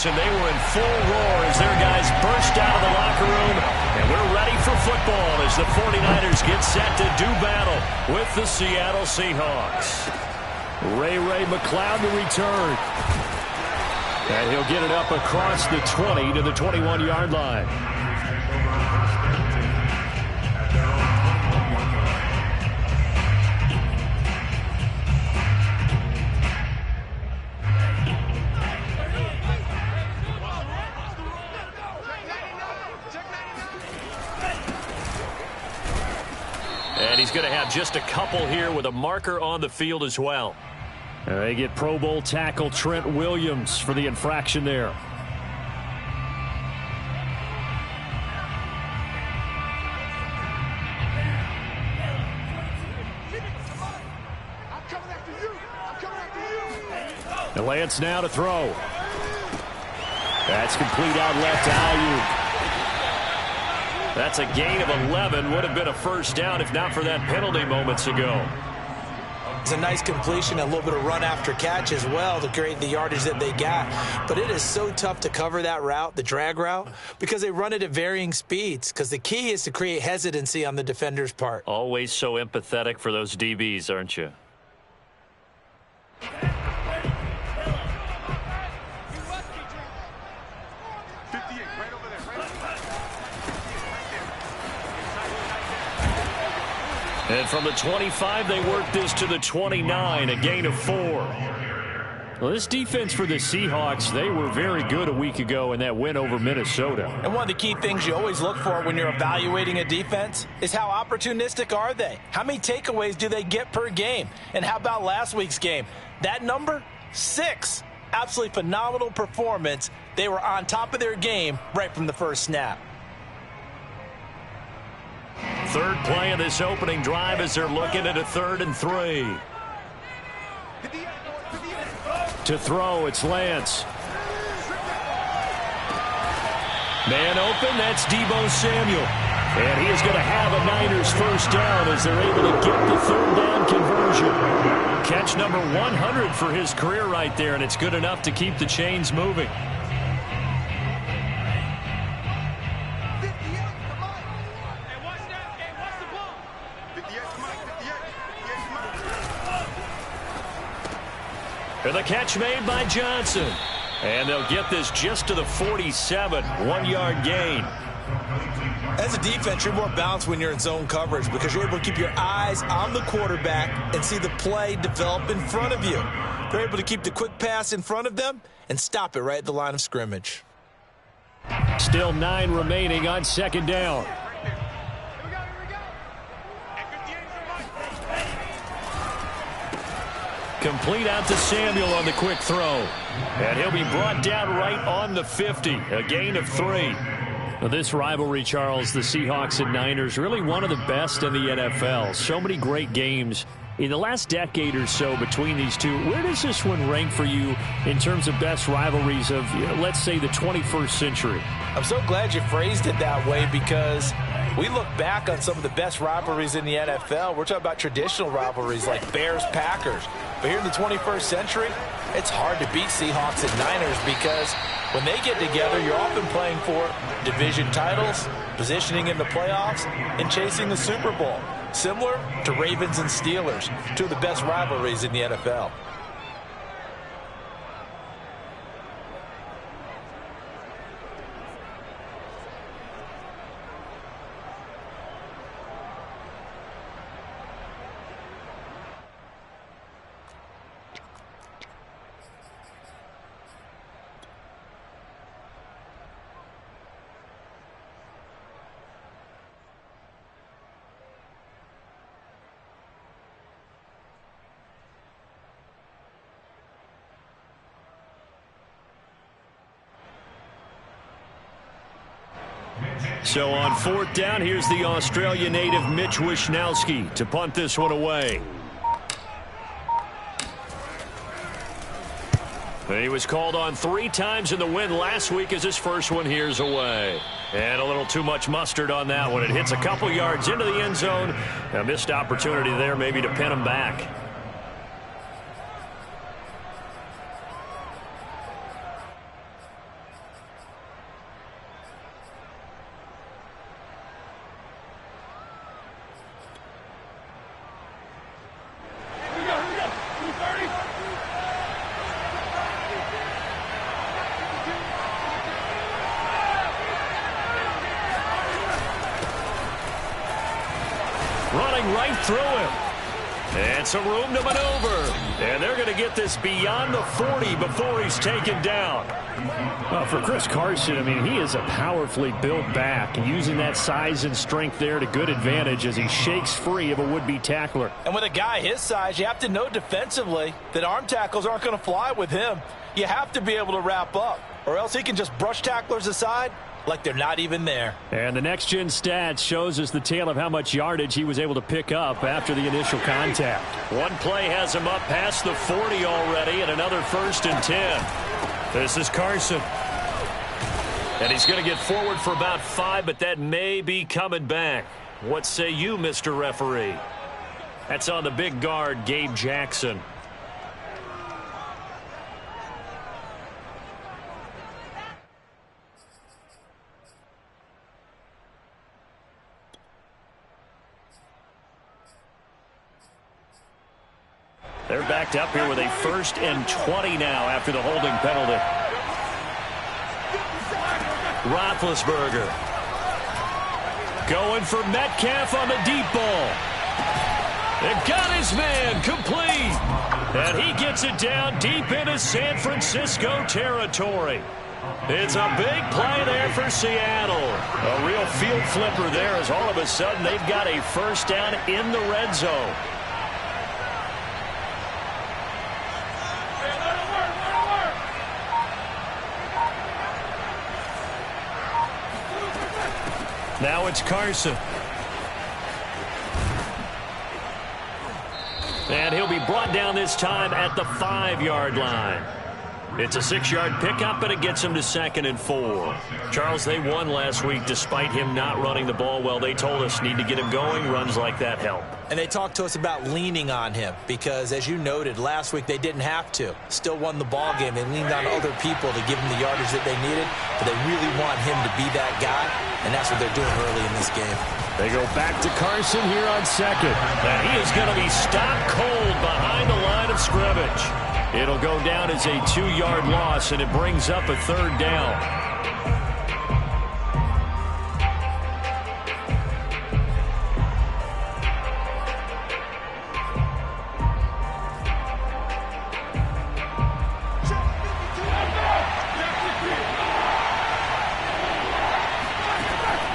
And they were in full roar as their guys burst out of the locker room. And we're ready for football as the 49ers get set to do battle with the Seattle Seahawks. Ray McCloud to return. And he'll get it up across the 20 to the 21-yard line. And he's going to have just a couple here with a marker on the field as well. They get Pro Bowl tackle Trent Williams for the infraction there. And Lance now to throw. That's complete out left to Ayuk. That's a gain of 11. Would have been a first down if not for that penalty moments ago. It's a nice completion, a little bit of run after catch as well to create the yardage that they got. But it is so tough to cover that route, the drag route, because they run it at varying speeds. Because the key is to create hesitancy on the defender's part. Always so empathetic for those DBs, aren't you? And from the 25, they work this to the 29, a gain of 4. Well, this defense for the Seahawks, they were very good a week ago in that win over Minnesota. And one of the key things you always look for when you're evaluating a defense is how opportunistic are they? How many takeaways do they get per game? And how about last week's game? That number, 6. Absolutely phenomenal performance. They were on top of their game right from the first snap. Third play of this opening drive as they're looking at a 3rd and 3. To throw, it's Lance. Man open, that's Deebo Samuel. And he is going to have a Niners first down as they're able to get the 3rd down conversion. Catch number 100 for his career right there, and it's good enough to keep the chains moving. And the catch made by Johnson. And they'll get this just to the 47, 1-yard gain. As a defense, you're more balanced when you're in zone coverage because you're able to keep your eyes on the quarterback and see the play develop in front of you. They're able to keep the quick pass in front of them and stop it right at the line of scrimmage. Still 9 remaining on 2nd down. Complete out to Samuel on the quick throw. And he'll be brought down right on the 50. A gain of 3. Well, this rivalry, Charles, the Seahawks and Niners, really one of the best in the NFL. So many great games in the last decade or so between these two. Where does this one rank for you in terms of best rivalries of, let's say, the 21st century? I'm so glad you phrased it that way because we look back on some of the best rivalries in the NFL. We're talking about traditional rivalries like Bears-Packers. But here in the 21st century, it's hard to beat Seahawks and Niners because when they get together, you're often playing for division titles, positioning in the playoffs, and chasing the Super Bowl. Similar to Ravens and Steelers, two of the best rivalries in the NFL. So on 4th down, here's the Australia native Mitch Wishnowsky to punt this one away. He was called on 3 times in the win last week as his first one here's away. And a little too much mustard on that one. It hits a couple yards into the end zone. A missed opportunity there maybe to pin him back. running right through him. And some room to maneuver. And they're going to get this beyond the 40 before he's taken down. Well, for Chris Carson, I mean, he is a powerfully built back. And using that size and strength there to good advantage as he shakes free of a would-be tackler. And with a guy his size, you have to know defensively that arm tackles aren't going to fly with him. You have to be able to wrap up, or else he can just brush tacklers aside like they're not even there. And the next-gen stats shows us the tale of how much yardage he was able to pick up after the initial contact. One play has him up past the 40 already, and another 1st and 10. This is Carson. And he's going to get forward for about 5, but that may be coming back. What say you, Mr. Referee? That's on the big guard, Gabe Jackson. They're backed up here with a 1st and 20 now after the holding penalty. Roethlisberger going for Metcalf on the deep ball. And got his man complete. And he gets it down deep into San Francisco territory. It's a big play there for Seattle. A real field flipper there as all of a sudden they've got a 1st down in the red zone. Now it's Carson. And he'll be brought down this time at the 5-yard line. It's a 6-yard pickup, and it gets him to 2nd and 4. Charles, they won last week despite him not running the ball well. They told us need to get him going. Runs like that help. And they talked to us about leaning on him because, as you noted, last week they didn't have to. Still won the ball game. They leaned on other people to give him the yardage that they needed, but they really want him to be that guy, and that's what they're doing early in this game. They go back to Carson here on 2nd. And he is going to be stopped cold behind the line of scrimmage. It'll go down as a 2-yard loss, and it brings up a 3rd down.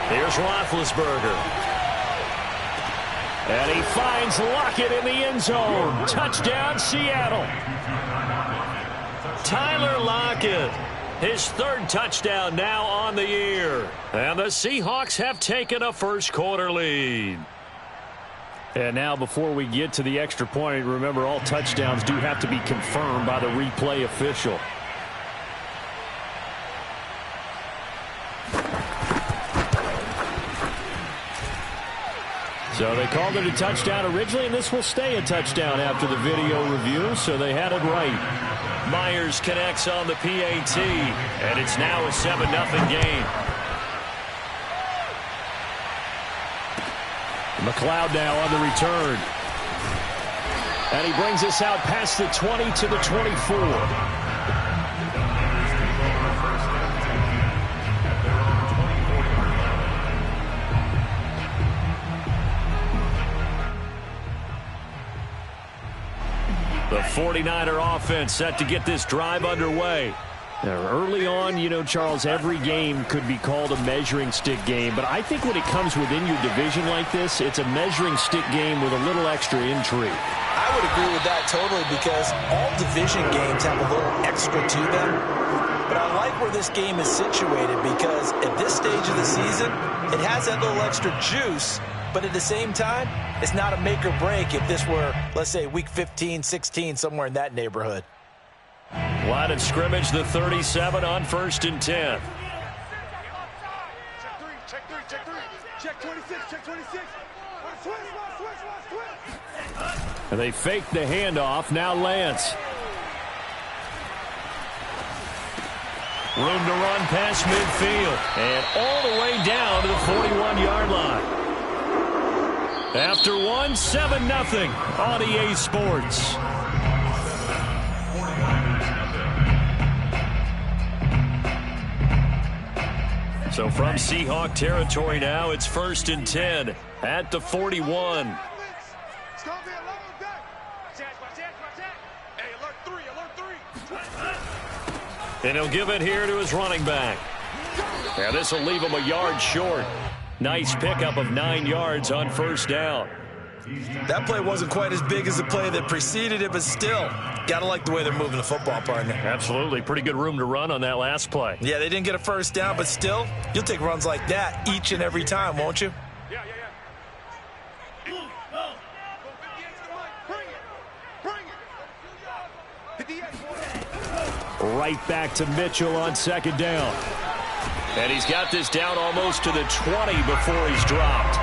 Here's Roethlisberger. And he finds Lockett in the end zone. Touchdown, Seattle. Tyler Lockett, his 3rd touchdown now on the year. And the Seahawks have taken a first-quarter lead. And now before we get to the extra point, remember all touchdowns do have to be confirmed by the replay official. So they called it a touchdown originally, and this will stay a touchdown after the video review, so they had it right. Myers connects on the PAT, and it's now a 7-0 game. McLeod now on the return. And he brings us out past the 20 to the 24. The 49er offense set to get this drive underway. Now, early on, you know, Charles, every game could be called a measuring stick game. But I think when it comes within your division like this, it's a measuring stick game with a little extra intrigue. I would agree with that totally because all division games have a little extra to them. But I like where this game is situated because at this stage of the season, it has that little extra juice. But at the same time, it's not a make or break if this were, let's say, week 15, 16, somewhere in that neighborhood. Line of scrimmage, the 37 on 1st and 10. Check 26, check 26. And they fake the handoff. Now Lance. Room to run past midfield. And all the way down to the 41-yard line. After one, 7-0 on EA Sports. So from Seahawk territory now, it's 1st and 10 at the 41. It's going to be a long day. Hey, alert three. And he'll give it here to his running back. Now this will leave him a yard short. Nice pickup of 9 yards on 1st down. That play wasn't quite as big as the play that preceded it, but still, gotta like the way they're moving the football, partner. Absolutely. Pretty good room to run on that last play. Yeah, they didn't get a 1st down, but still, you'll take runs like that each and every time, won't you? Yeah. Bring it. Right back to Mitchell on 2nd down. And he's got this down almost to the 20 before he's dropped.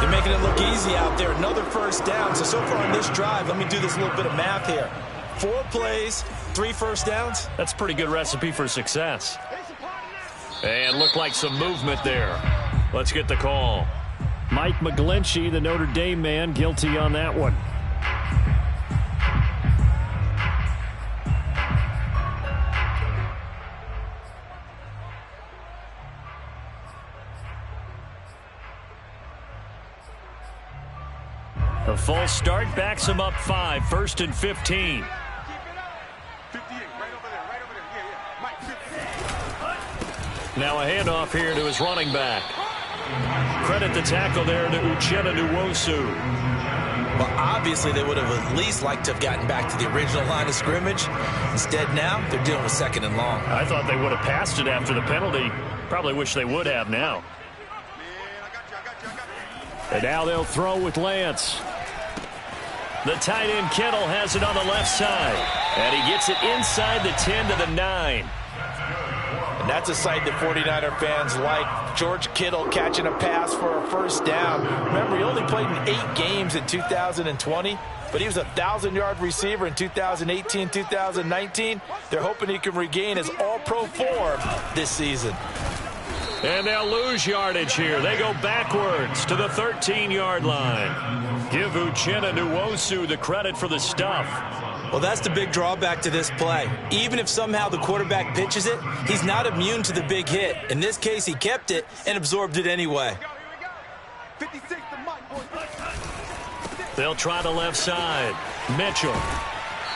They're making it look easy out there. Another 1st down. So far on this drive, let me do this little bit of math here. 4 plays, 3 1st downs. That's a pretty good recipe for success. And looked like some movement there. Let's get the call. Mike McGlinchey, the Notre Dame man, guilty on that one. The false start backs him up 5, 1st and 15. Keep it up. 58, right over there. Yeah. Mike, 50. Now a handoff here to his running back. Credit the tackle there to Uchenna Nwosu. Well, obviously they would have at least liked to have gotten back to the original line of scrimmage. Instead now, they're dealing with 2nd and long. I thought they would have passed it after the penalty. Probably wish they would have now. Man, I got you. And now they'll throw with Lance. The tight end Kittle has it on the left side. And he gets it inside the 10 to the 9. And that's a sight that 49er fans like. George Kittle catching a pass for a 1st down. Remember, he only played in 8 games in 2020, but he was a 1,000-yard receiver in 2018, 2019. They're hoping he can regain his all-pro form this season. And they'll lose yardage here. They go backwards to the 13-yard line. Give Uchenna Nwosu the credit for the stuff. Well, that's the big drawback to this play. Even if somehow the quarterback pitches it, he's not immune to the big hit. In this case, he kept it and absorbed it anyway. Here we go. 56 to Mike, boys. They'll try the left side. Mitchell.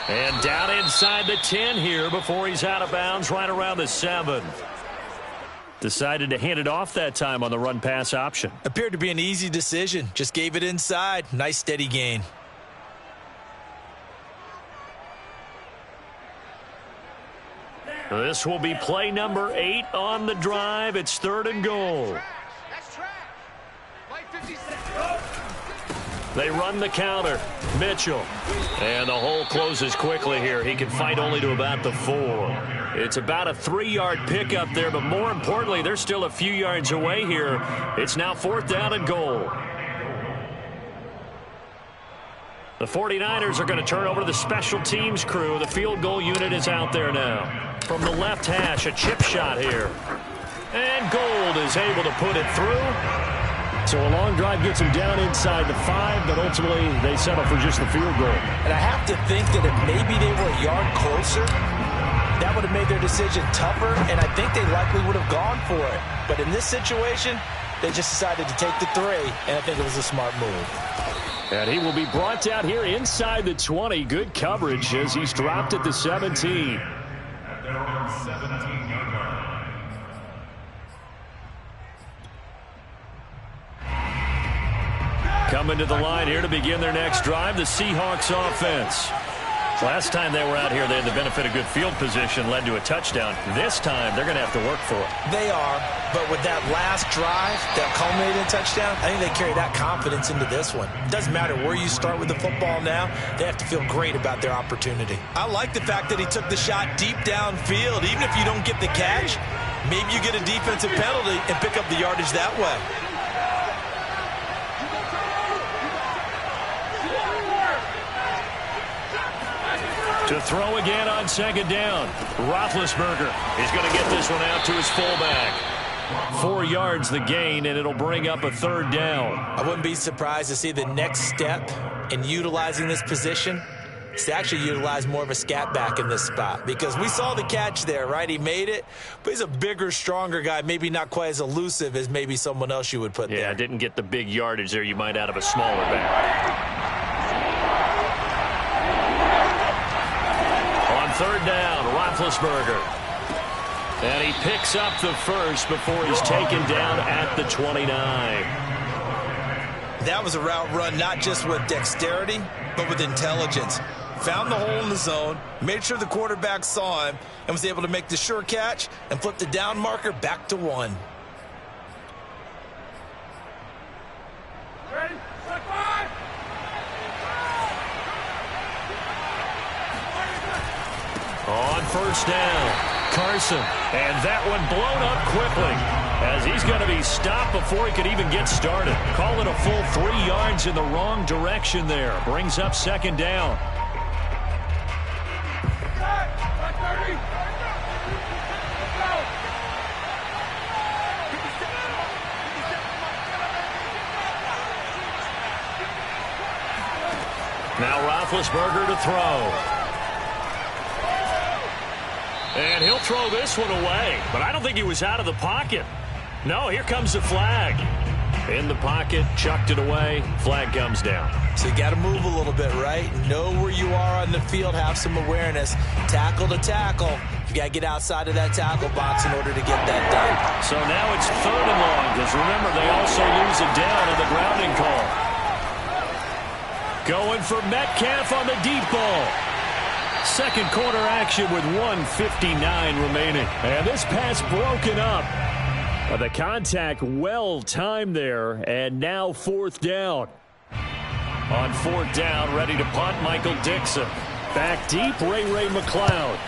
And down inside the 10 here before he's out of bounds right around the 7. Decided to hand it off that time on the run-pass option. Appeared to be an easy decision. Just gave it inside. Nice steady gain. This will be play number 8 on the drive. It's 3rd and goal. That's track. Mike, 56. They run the counter. Mitchell. And the hole closes quickly here. He can fight only to about the 4. It's about a 3-yard pickup there, but more importantly, they're still a few yards away here. It's now 4th down and goal. The 49ers are going to turn over to the special teams crew. The field goal unit is out there now. From the left hash, a chip shot here. And Gold is able to put it through. So a long drive gets him down inside the 5, but ultimately they settle for just the field goal. And I have to think that if maybe they were a yard closer, that would have made their decision tougher, and I think they likely would have gone for it. But in this situation, they just decided to take the 3, and I think it was a smart move. And he will be brought down here inside the 20. Good coverage as he's dropped at the 17. Coming to the line here to begin their next drive, the Seahawks offense. Last time they were out here, they had the benefit of good field position, led to a touchdown. This time, they're going to have to work for it. They are, but with that last drive that culminated in a touchdown, I think they carry that confidence into this one. It doesn't matter where you start with the football now, they have to feel great about their opportunity. I like the fact that he took the shot deep downfield. Even if you don't get the catch, maybe you get a defensive penalty and pick up the yardage that way. To throw again on 2nd down. Roethlisberger is going to get this one out to his fullback. 4 yards the gain, and it'll bring up a 3rd down. I wouldn't be surprised to see the next step in utilizing this position He's actually utilized more of a scat back in this spot because we saw the catch there, right? He made it, but he's a bigger, stronger guy, maybe not quite as elusive as maybe someone else you would put there. Yeah, didn't get the big yardage there you might out of a smaller back. On third down, Roethlisberger. And he picks up the first before he's taken down at the 29. That was a route run not just with dexterity, but with intelligence. Found the hole in the zone, made sure the quarterback saw him, and was able to make the sure catch and flip the down marker back to 1. Ready? Set 5. On first down, Carson. And that one blown up quickly as he's going to be stopped before he could even get started. Call it a full 3 yards in the wrong direction there. Brings up second down. Now Roethlisberger to throw. And he'll throw this one away, but I don't think he was out of the pocket. No, here comes the flag. In the pocket, chucked it away, flag comes down. So you got to move a little bit, right? Know where you are on the field, have some awareness. Tackle to tackle. You got to get outside of that tackle box in order to get that done. So now it's 3rd and long, because remember, they also lose it down on the grounding call. Going for Metcalf on the deep ball. Second quarter action with 1:59 remaining. And this pass broken up. The contact well timed there. And now 4th down. On 4th down, ready to punt, Michael Dixon. Back deep, Ray McLeod.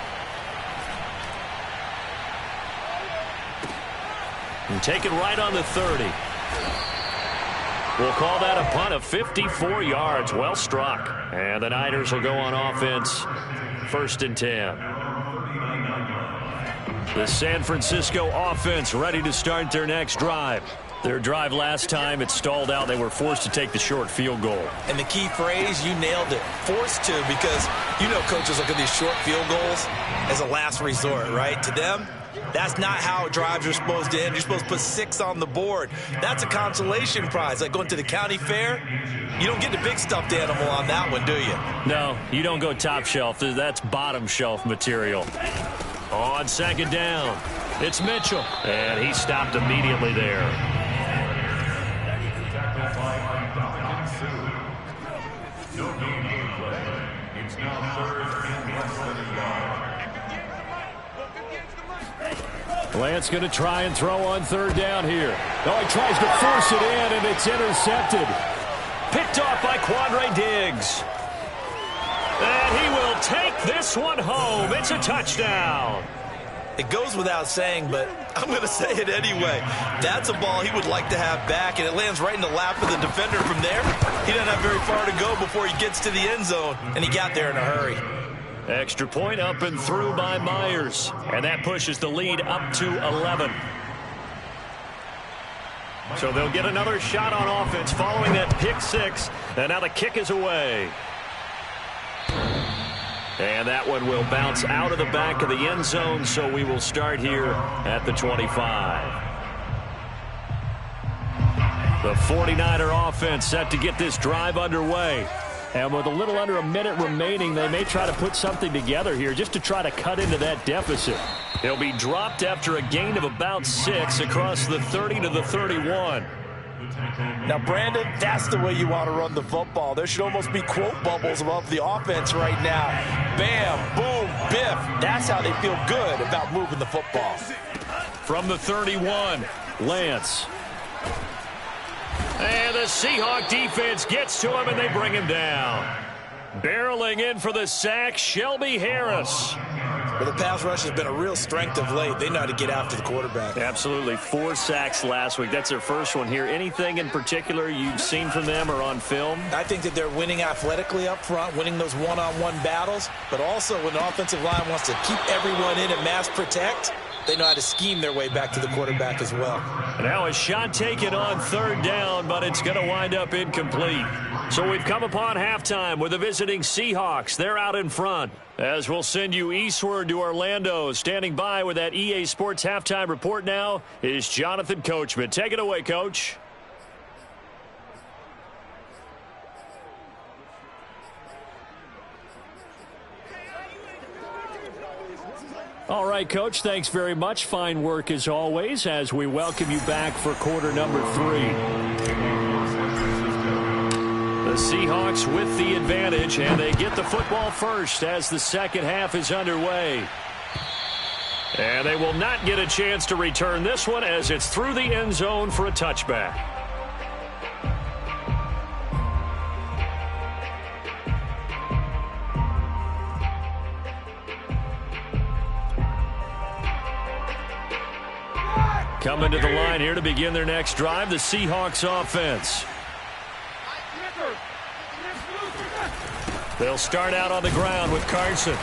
And take it right on the 30. We'll call that a punt of 54 yards. Well struck. And the Niners will go on offense. 1st and 10. The San Francisco offense ready to start their next drive. Their drive last time, it stalled out. They were forced to take the short field goal. And the key phrase, you nailed it. Forced to, because you know coaches look at these short field goals as a last resort, right? To them, that's not how drives are supposed to end. You're supposed to put 6 on the board. That's a consolation prize. Like going to the county fair, you don't get the big stuffed animal on that one, do you? No, you don't go top shelf. That's bottom shelf material. On 2nd down, it's Mitchell. And he stopped immediately there. Lance going to try and throw on 3rd down here. Oh, he tries to force it in, and it's intercepted. Picked off by Quandre Diggs. And he will take this one home. It's a touchdown. It goes without saying, but I'm going to say it anyway. That's a ball he would like to have back, and it lands right in the lap of the defender from there. He doesn't have very far to go before he gets to the end zone, and he got there in a hurry. Extra point up and through by Myers. And that pushes the lead up to 11. So they'll get another shot on offense following that pick 6. And now the kick is away. And that one will bounce out of the back of the end zone. So we will start here at the 25. The 49er offense set to get this drive underway. And with a little under a minute remaining, they may try to put something together here just to try to cut into that deficit. He'll be dropped after a gain of about 6 across the 30 to the 31. Now, Brandon, that's the way you want to run the football. There should almost be quote bubbles above the offense right now. Bam, boom, biff. That's how they feel good about moving the football. From the 31, Lance. And the Seahawk defense gets to him, and they bring him down. Barreling in for the sack, Shelby Harris. Well, the pass rush has been a real strength of late. They know how to get after the quarterback. Absolutely. 4 sacks last week. That's their first one here. Anything in particular you've seen from them or on film? I think that they're winning athletically up front, winning those one-on-one battles, but also when the offensive line wants to keep everyone in and mass protect, they know how to scheme their way back to the quarterback as well. Now a shot taken on third down, but it's going to wind up incomplete. So we've come upon halftime with the visiting Seahawks. They're out in front. As we'll send you eastward to Orlando. Standing by with that EA Sports halftime report now is Jonathan Coachman. Take it away, Coach. All right, Coach, thanks very much. Fine work as always as we welcome you back for quarter number 3. The Seahawks with the advantage, and they get the football first as the second half is underway. And they will not get a chance to return this one as it's through the end zone for a touchback. Coming to the line here to begin their next drive, the Seahawks offense. They'll start out on the ground with Carson.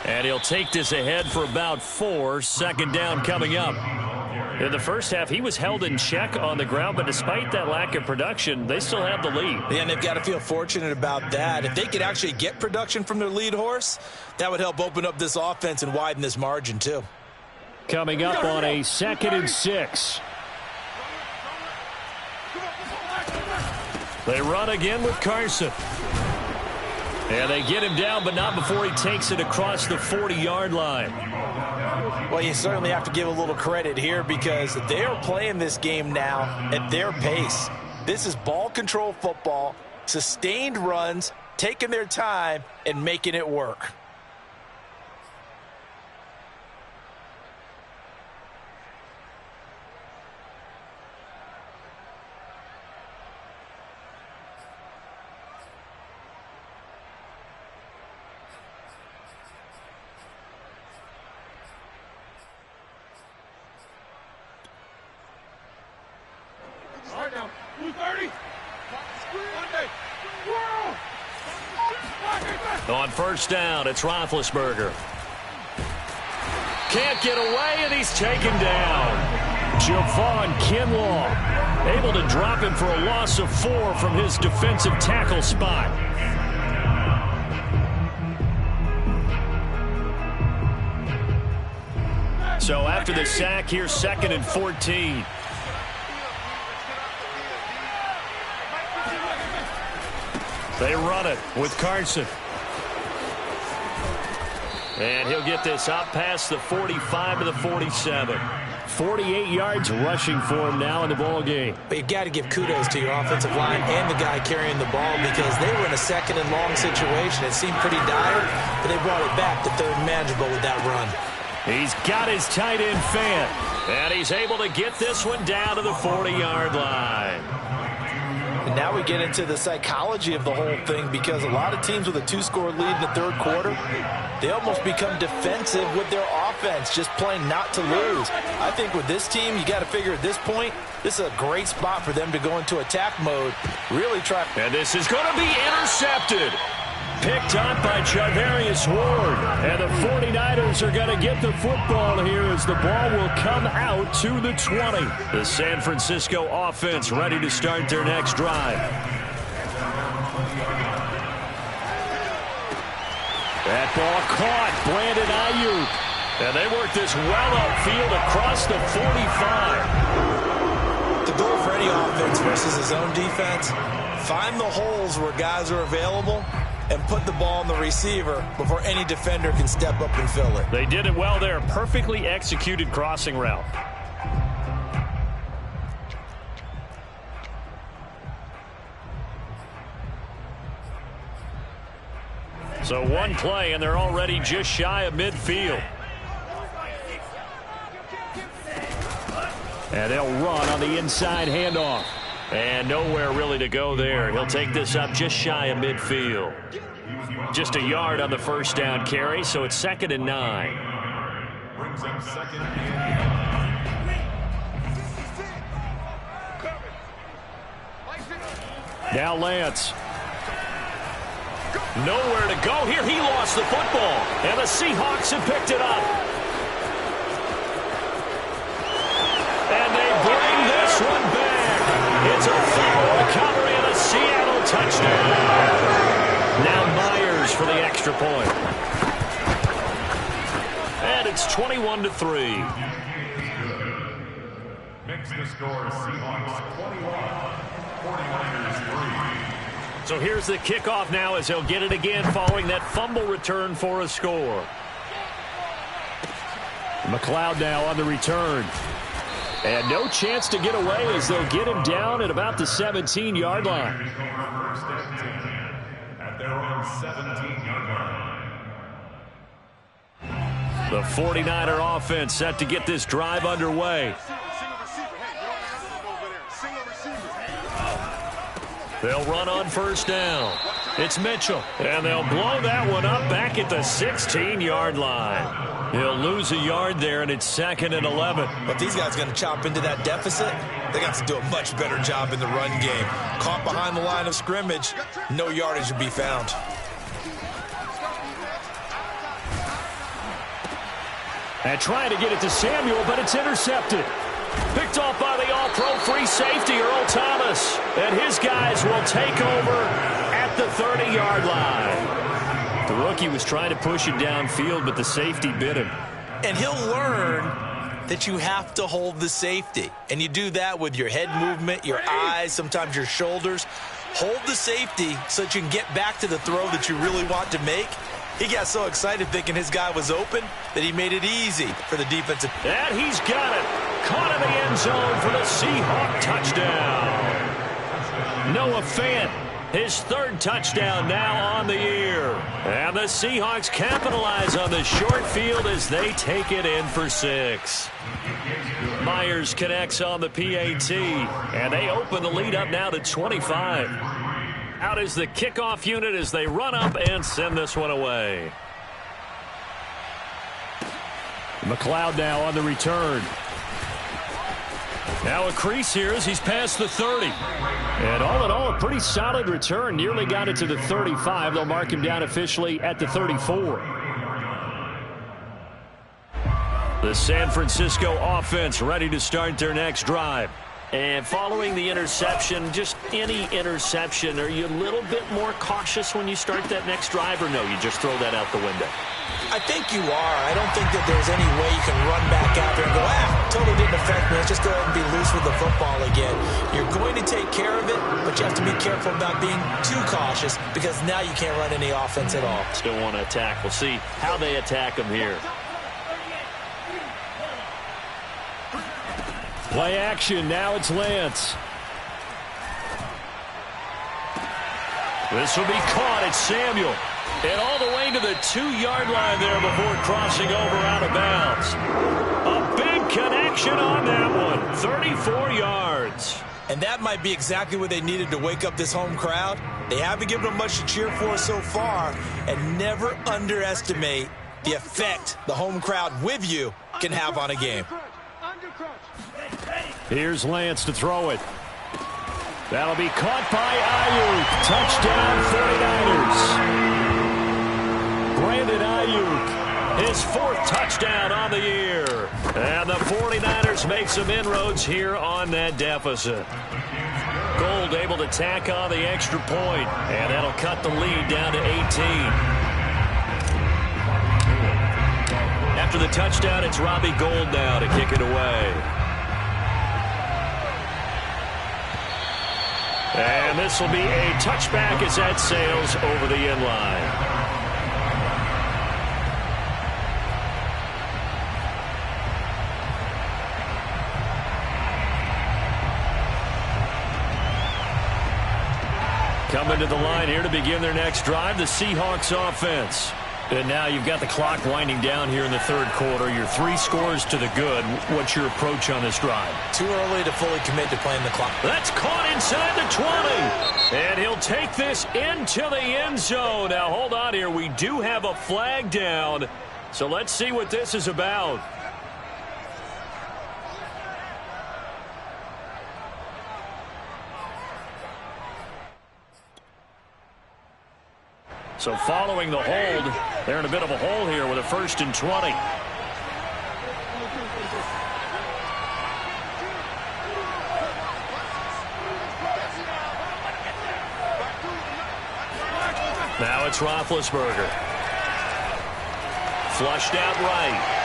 And he'll take this ahead for about 4. Second down coming up. In the first half, he was held in check on the ground, but despite that lack of production, they still have the lead. Yeah, and they've got to feel fortunate about that. If they could actually get production from their lead horse, that would help open up this offense and widen this margin too. Coming up on a 2nd and 6. They run again with Carson. And they get him down, but not before he takes it across the 40-yard line. Well, you certainly have to give a little credit here because they are playing this game now at their pace. This is ball control football, sustained runs, taking their time, and making it work. On first down, it's Roethlisberger. Can't get away, and he's taken down. Javon Kinlaw able to drop him for a loss of 4 from his defensive tackle spot. So after the sack, here's 2nd and 14. They run it with Carson. And he'll get this out past the 45 to the 47. 48 yards rushing for him now in the ball game. But you've got to give kudos to your offensive line and the guy carrying the ball because they were in a 2nd and long situation. It seemed pretty dire, but they brought it back to 3rd and manageable with that run. He's got his tight end fan, and he's able to get this one down to the 40-yard line. And now we get into the psychology of the whole thing because a lot of teams with a 2-score lead in the 3rd quarter, they almost become defensive with their offense, just playing not to lose. I think with this team, you got to figure at this point, this is a great spot for them to go into attack mode. Really try. And this is going to be intercepted. Picked up by Charvarius Ward. And the 49ers are going to get the football here as the ball will come out to the 20. The San Francisco offense ready to start their next drive. That ball caught. Brandon Ayuk. And they work this well upfield across the 45. The goal for any offense versus his own defense, find the holes where guys are available and put the ball on the receiver before any defender can step up and fill it. They did it well there. Perfectly executed crossing route. So one play, and they're already just shy of midfield. And they'll run on the inside handoff. And nowhere really to go there. He'll take this up just shy of midfield. Just a yard on the first down carry, so it's 2nd and 9. Brings up 2nd and 9. Now Lance. Nowhere to go here. He lost the football, and the Seahawks have picked it up. for the extra point. And it's 21-3. Makes the score Seahawks 21, 49ers 3. So here's the kickoff now as he'll get it again following that fumble return for a score. McLeod now on the return. And no chance to get away as they'll get him down at about the 17-yard line. At their own 17-yard line. The 49er offense set to get this drive underway. They'll run on first down. It's Mitchell. And they'll blow that one up back at the 16-yard line. He'll lose a yard there, and it's 2nd and 11. But these guys are going to chop into that deficit. They got to do a much better job in the run game. Caught behind the line of scrimmage, no yardage to be found. And trying to get it to Samuel, but it's intercepted. Picked off by the all-pro free safety, Earl Thomas. And his guys will take over at the 30-yard line. The rookie was trying to push it downfield, but the safety bit him. And he'll learn that you have to hold the safety. And you do that with your head movement, your eyes, sometimes your shoulders. Hold the safety so that you can get back to the throw that you really want to make. He got so excited thinking his guy was open that he made it easy for the defensive. And he's got it. Caught in the end zone for the Seahawk touchdown. Noah Fant, his 3rd touchdown now on the year. And the Seahawks capitalize on the short field as they take it in for 6. Myers connects on the PAT, and they open the lead up now to 25. Out is the kickoff unit as they run up and send this one away. McLeod now on the return. Now a crease here as he's past the 30. And all in all, a pretty solid return. Nearly got it to the 35. They'll mark him down officially at the 34. The San Francisco offense ready to start their next drive. And following the interception, just any interception, are you a little bit more cautious when you start that next drive, or no, you just throw that out the window? I think you are. I don't think that there's any way you can run back out there and go, totally didn't affect me. Let's just go ahead and be loose with the football again. You're going to take care of it, but you have to be careful about being too cautious because now you can't run any offense at all. Still want to attack. We'll see how they attack him here. Play action. Now it's Lance. This will be caught. It's Samuel. And all the way to the 2-yard line there before crossing over out of bounds. A big connection on that one. 34 yards. And that might be exactly what they needed to wake up this home crowd. They haven't given them much to cheer for so far. And never underestimate the effect the home crowd with you can have on a game. Here's Lance to throw it. That'll be caught by Ayuk. Touchdown 49ers. Brandon Ayuk, his 4th touchdown on the year. And the 49ers make some inroads here on that deficit. Gold able to tack on the extra point, and that'll cut the lead down to 18. After the touchdown, it's Robbie Gould now to kick it away. And this will be a touchback as that sails over the end line. Coming to the line here to begin their next drive, the Seahawks offense. And now you've got the clock winding down here in the 3rd quarter. Your 3 scores to the good. What's your approach on this drive? Too early to fully commit to playing the clock. That's caught inside the 20. And he'll take this into the end zone. Now, hold on here. We do have a flag down. So let's see what this is about. So following the hold, they're in a bit of a hole here with a 1st and 20. Now it's Roethlisberger. Flushed out right.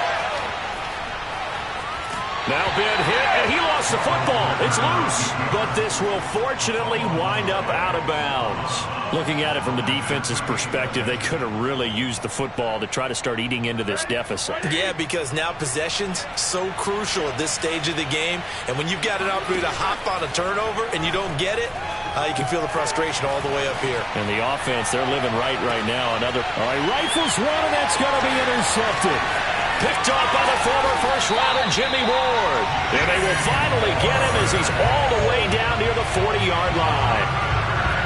Now big hit, and he lost the football. It's loose, but this will fortunately wind up out of bounds. Looking at it from the defense's perspective, they could have really used the football to try to start eating into this deficit. Yeah, because now possession's so crucial at this stage of the game, and when you've got an opportunity to hop on a turnover and you don't get it, you can feel the frustration all the way up here. And the offense, they're living right now. Another rifles one, and that's going to be intercepted. Picked off by the former first-rounder Jimmy Ward. And they will finally get him as he's all the way down near the 40-yard line.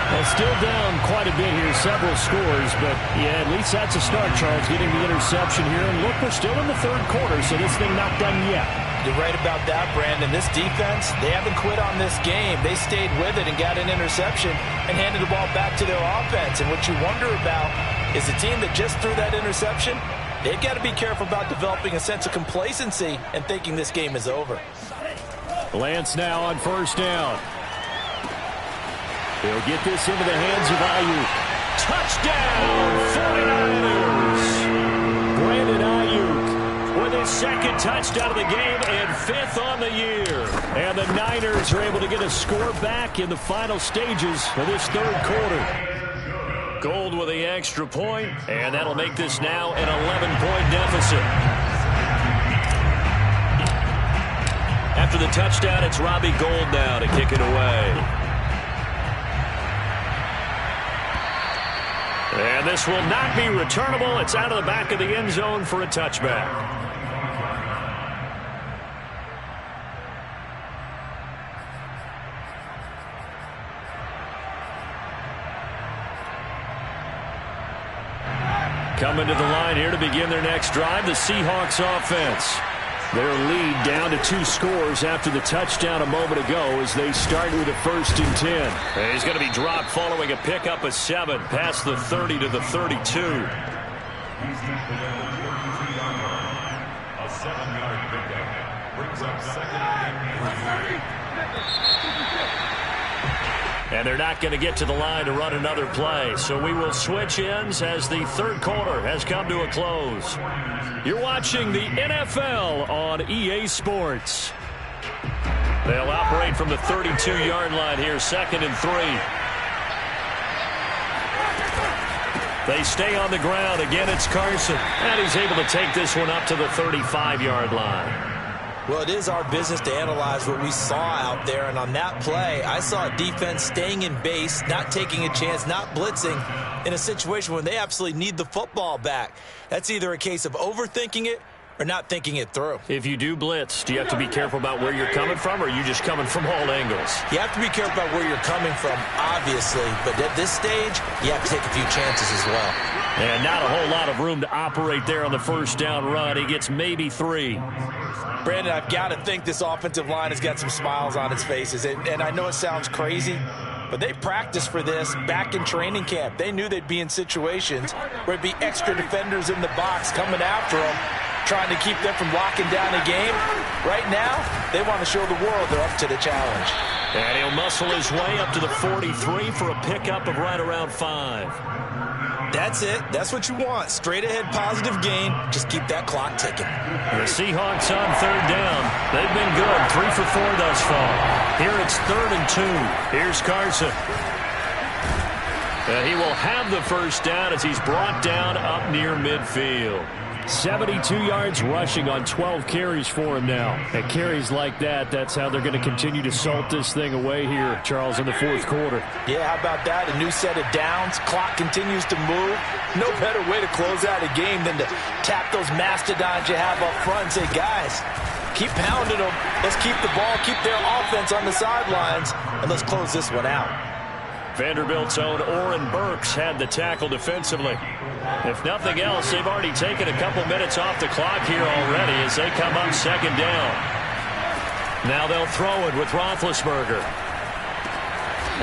Well, still down quite a bit here, several scores, but yeah, at least that's a start, Charles, getting the interception here. And look, we're still in the third quarter, so this thing not done yet. You're right about that, Brandon. This defense, they haven't quit on this game. They stayed with it and got an interception and handed the ball back to their offense. And what you wonder about is the team that just threw that interception, they've got to be careful about developing a sense of complacency and thinking this game is over. Lance now on first down. He'll get this into the hands of Ayuk. Touchdown, 49ers. Brandon Ayuk with his second touchdown of the game and fifth on the year. And the Niners are able to get a score back in the final stages of this third quarter. Gold with the extra point, and that'll make this now an 11-point deficit. After the touchdown, it's Robbie Gould now to kick it away. And this will not be returnable. It's out of the back of the end zone for a touchback. Coming to the line here to begin their next drive, the Seahawks offense. Their lead down to 2 scores after the touchdown a moment ago as they start with a 1st and 10. And he's going to be dropped following a pickup of 7 past the 30 to the 32. A 7-yard pickup brings up 2nd and 3. And they're not going to get to the line to run another play. So we will switch ends as the third quarter has come to a close. You're watching the NFL on EA Sports. They'll operate from the 32-yard line here, 2nd and 3. They stay on the ground. Again, it's Carson. And he's able to take this one up to the 35-yard line. Well, it is our business to analyze what we saw out there, and on that play, I saw a defense staying in base, not taking a chance, not blitzing in a situation when they absolutely need the football back. That's either a case of overthinking it or not thinking it through. If you do blitz, do you have to be careful about where you're coming from, or are you just coming from all angles? You have to be careful about where you're coming from, obviously, but at this stage, you have to take a few chances as well. And not a whole lot of room to operate there on the first down run. He gets maybe 3. Brandon, I've got to think this offensive line has got some smiles on its faces. And I know it sounds crazy, but they practiced for this back in training camp. They knew they'd be in situations where there'd be extra defenders in the box coming after them, trying to keep them from locking down a game. Right now, they want to show the world they're up to the challenge. And he'll muscle his way up to the 43 for a pickup of right around 5. That's it. That's what you want. Straight ahead positive gain. Just keep that clock ticking. The Seahawks on third down. They've been good. 3 for 4 thus far. Here it's 3rd and 2. Here's Carson. And he will have the first down as he's brought down up near midfield. 72 yards rushing on 12 carries for him now. And carries like that, that's how they're going to continue to salt this thing away here, Charles, in the fourth quarter. Yeah, how about that? A new set of downs. Clock continues to move. No better way to close out a game than to tap those mastodons you have up front and say, guys, keep pounding them. Let's keep the ball, keep their offense on the sidelines, and let's close this one out. Vanderbilt's own Oren Burks had the tackle defensively. If nothing else, they've already taken a couple minutes off the clock here already as they come up 2nd down. Now they'll throw it with Roethlisberger.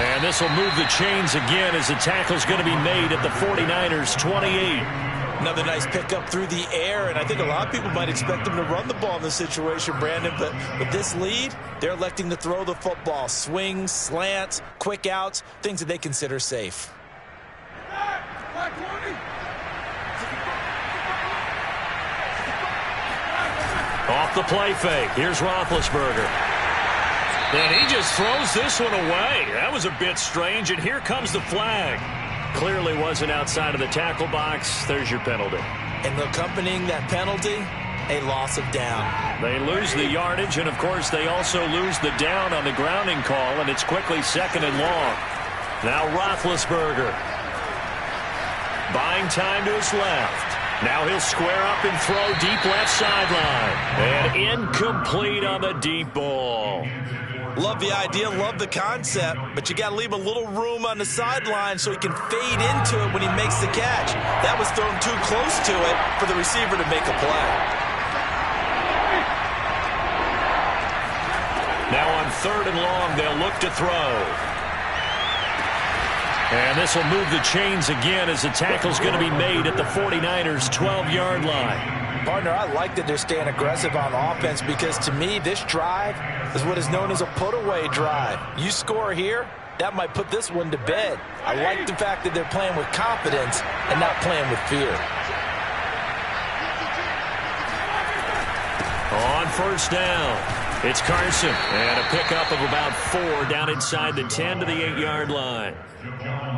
And this will move the chains again as the tackle's going to be made at the 49ers' 28. Another nice pickup through the air, and I think a lot of people might expect them to run the ball in this situation, Brandon, but with this lead, they're electing to throw the football. Swings, slants, quick outs, things that they consider safe. Off the play fake. Here's Roethlisberger. And he just throws this one away. That was a bit strange, and here comes the flag. Clearly wasn't outside of the tackle box. There's your penalty. And accompanying that penalty, a loss of down. They lose the yardage, and, of course, they also lose the down on the grounding call, and it's quickly 2nd and long. Now Roethlisberger. Buying time to his left. Now he'll square up and throw deep left sideline. And incomplete on the deep ball. Love the idea, love the concept, but you got to leave a little room on the sideline so he can fade into it when he makes the catch. That was thrown too close to it for the receiver to make a play. Now on 3rd and long, they'll look to throw. And this will move the chains again as the tackle's going to be made at the 49ers' 12-yard line. Partner, I like that they're staying aggressive on offense because, to me, this drive is what is known as a put-away drive. You score here, that might put this one to bed. I like the fact that they're playing with confidence and not playing with fear. On 1st down, it's Carson. And a pickup of about 4 down inside the 10 to the 8-yard line.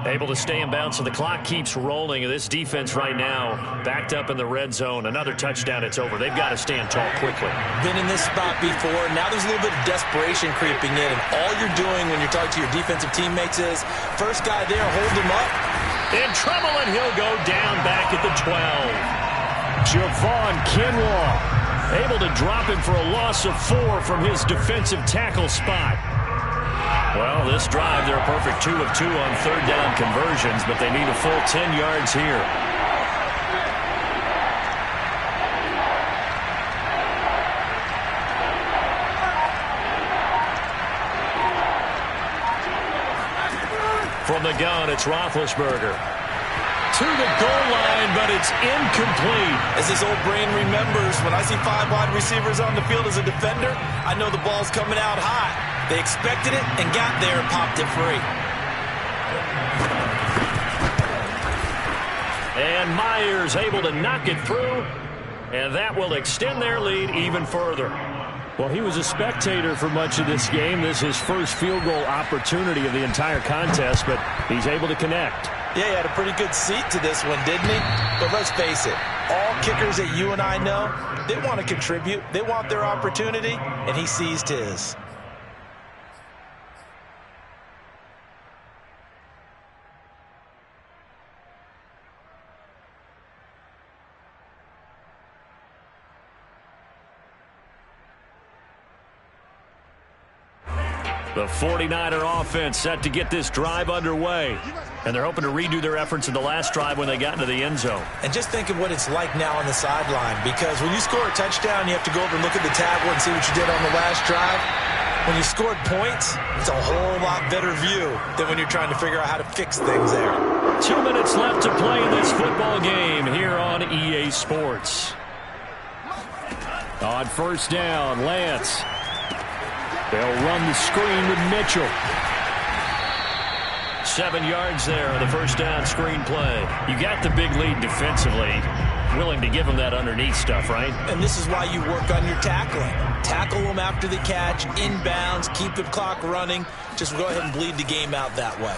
Able to stay in bounds, so the clock keeps rolling. This defense right now backed up in the red zone. Another touchdown, it's over. They've got to stand tall quickly. Been in this spot before. Now there's a little bit of desperation creeping in, and all you're doing when you're talking to your defensive teammates is, first guy there, hold him up. In trouble, and he'll go down back at the 12. Javon Kinlaw able to drop him for a loss of 4 from his defensive tackle spot. Well, this drive, they're a perfect 2 of 2 on 3rd down conversions, but they need a full 10 yards here. From the gun, it's Roethlisberger. To the goal line, but it's incomplete. As his old brain remembers, when I see 5 wide receivers on the field as a defender, I know the ball's coming out hot. They expected it and got there and popped it free. And Myers able to knock it through, and that will extend their lead even further. Well, he was a spectator for much of this game. This is his first field goal opportunity of the entire contest, but he's able to connect. Yeah, he had a pretty good seat to this one, didn't he? But let's face it, all kickers that you and I know, they want to contribute. They want their opportunity, and he seized his. The 49er offense set to get this drive underway. And they're hoping to redo their efforts in the last drive when they got into the end zone. And just think of what it's like now on the sideline, because when you score a touchdown, you have to go over and look at the tablet and see what you did on the last drive. When you scored points, it's a whole lot better view than when you're trying to figure out how to fix things there. 2 minutes left to play in this football game here on EA Sports. On 1st down, Lance. They'll run the screen with Mitchell. 7 yards there on the 1st down screen play. You got the big lead defensively. Willing to give them that underneath stuff, right? And this is why you work on your tackling. Tackle them after the catch, inbounds, keep the clock running. Just go ahead and bleed the game out that way.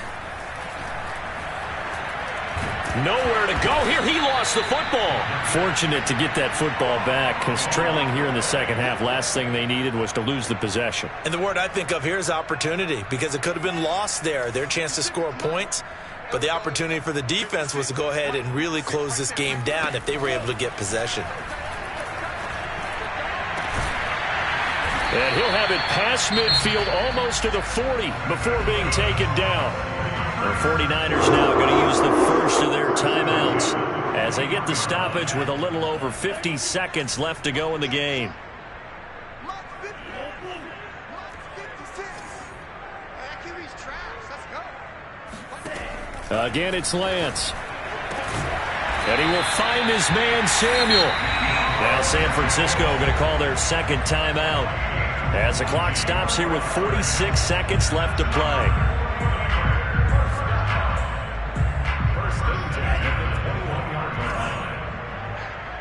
Nowhere to go here. He lost the football. Fortunate to get that football back, because trailing here in the second half, last thing they needed was to lose the possession. And the word I think of here is opportunity, because it could have been lost there. Their chance to score points, but the opportunity for the defense was to go ahead and really close this game down if they were able to get possession. And he'll have it past midfield, almost to the 40 before being taken down. The 49ers now going to use the first of their timeouts as they get the stoppage with a little over 50 seconds left to go in the game. Again, it's Lance. And he will find his man, Samuel. Now San Francisco going to call their second timeout as the clock stops here with 46 seconds left to play.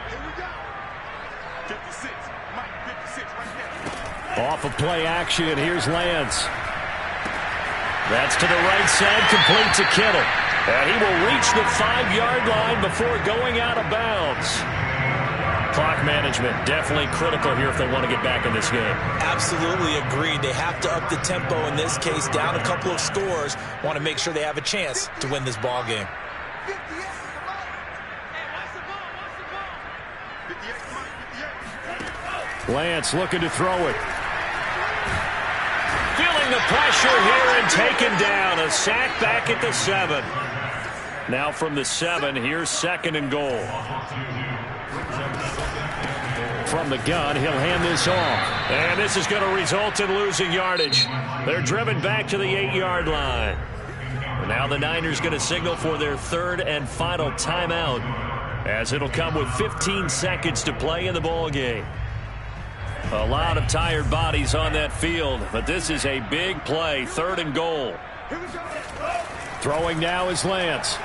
Here we go. 56, Mike 50. Off of play action, here's Lance. That's to the right side, complete to Kittle. And he will reach the 5-yard line before going out of bounds. Clock management definitely critical here if they want to get back in this game. Absolutely agreed. They have to up the tempo in this case, down a couple of scores. Want to make sure they have a chance to win this ball game. Lance looking to throw it. Feeling the pressure here and taken down. A sack back at the 7. Now from the 7, here's 2nd and goal. From the gun, he'll hand this off. And this is going to result in losing yardage. They're driven back to the 8-yard line. And now the Niners going to signal for their 3rd and final timeout, as it'll come with 15 seconds to play in the ball game. A lot of tired bodies on that field, but this is a big play. 3rd and goal. Throwing now is Lance.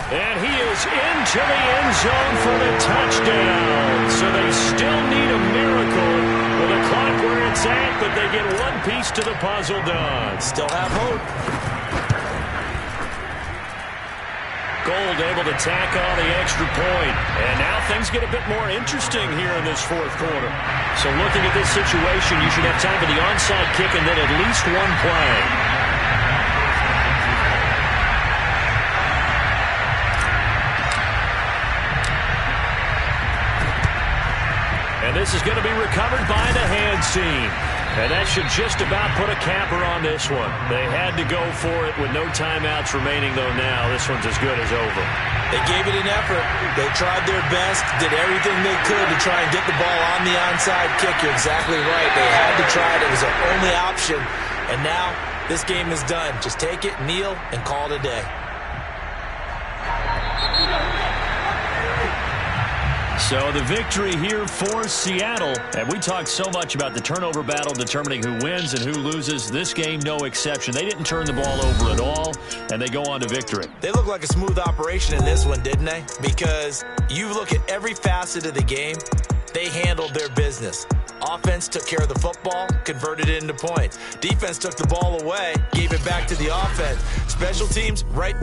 And he is into the end zone for the touchdown. So they still need a miracle with the clock where it's at, but they get one piece to the puzzle done. Still have hope. Gold able to tack on the extra point. And now things get a bit more interesting here in this 4th quarter. So looking at this situation, you should have time for the onside kick and then at least one play. And this is going to be recovered by the hands team. And that should just about put a capper on this one. They had to go for it with no timeouts remaining, though now this one's as good as over. They gave it an effort. They tried their best, did everything they could to try and get the ball on the onside kick. You're exactly right. They had to try it. It was their only option. And now this game is done. Just take it, kneel, and call it a day. So the victory here for Seattle. And we talked so much about the turnover battle determining who wins and who loses. This game, no exception. They didn't turn the ball over at all, and they go on to victory. They look like a smooth operation in this one, didn't they? Because you look at every facet of the game, they handled their business. Offense took care of the football, converted it into points. Defense took the ball away, gave it back to the offense. Special teams, right there.